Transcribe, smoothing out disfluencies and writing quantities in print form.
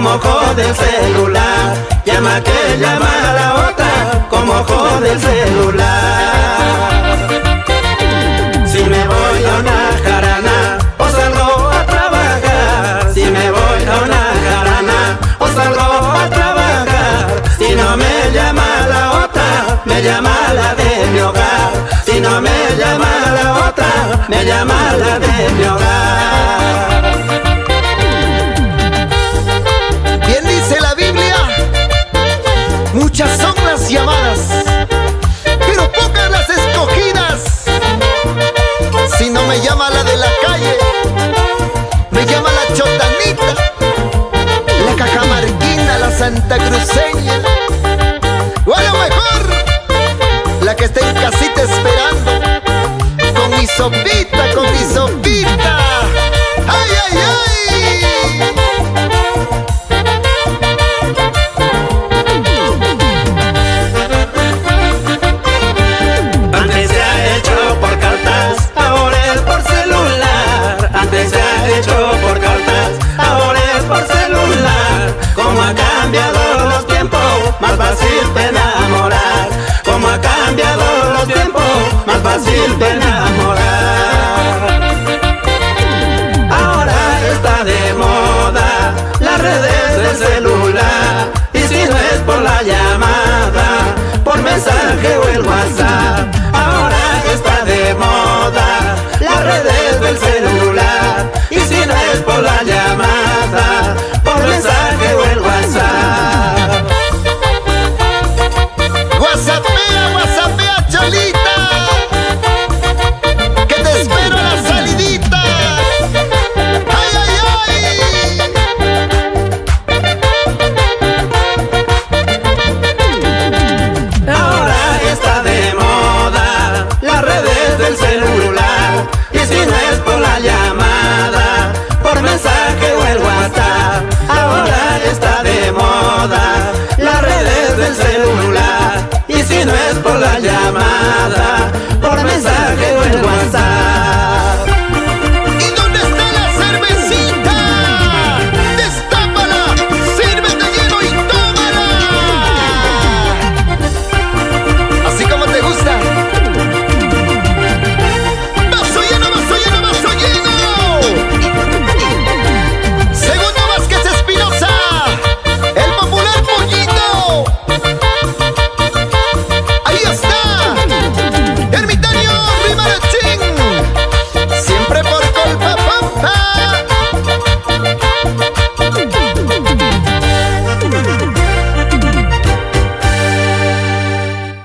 como jode el celular. Llama que llama a la otra, como jode el celular. Si me voy a una jarana o salgo a trabajar, si me voy a una jarana o salgo a trabajar, si no me llama la otra, me llama la de mi hogar. Si no me llama la otra, me llama la de mi hogar. Bien dice la Biblia, muchas son las llamadas, pero pocas las escogidas. Si no me llama la de la calle, me llama la chotanita, la cajamarquina, la santacruceña, o a lo mejor la que está en casita esperando, con mi sopita, con mi sopita. ¡Ay, ay, ay! Antes se ha hecho por cartas, ahora es por celular. Antes se ha hecho por cartas, ahora es por celular. Como ha cambiado los tiempos, más fácil de enamorar. Como ha cambiado los tiempos, más fácil de enamorar. Ahora está de moda las redes del celular, y si no es por la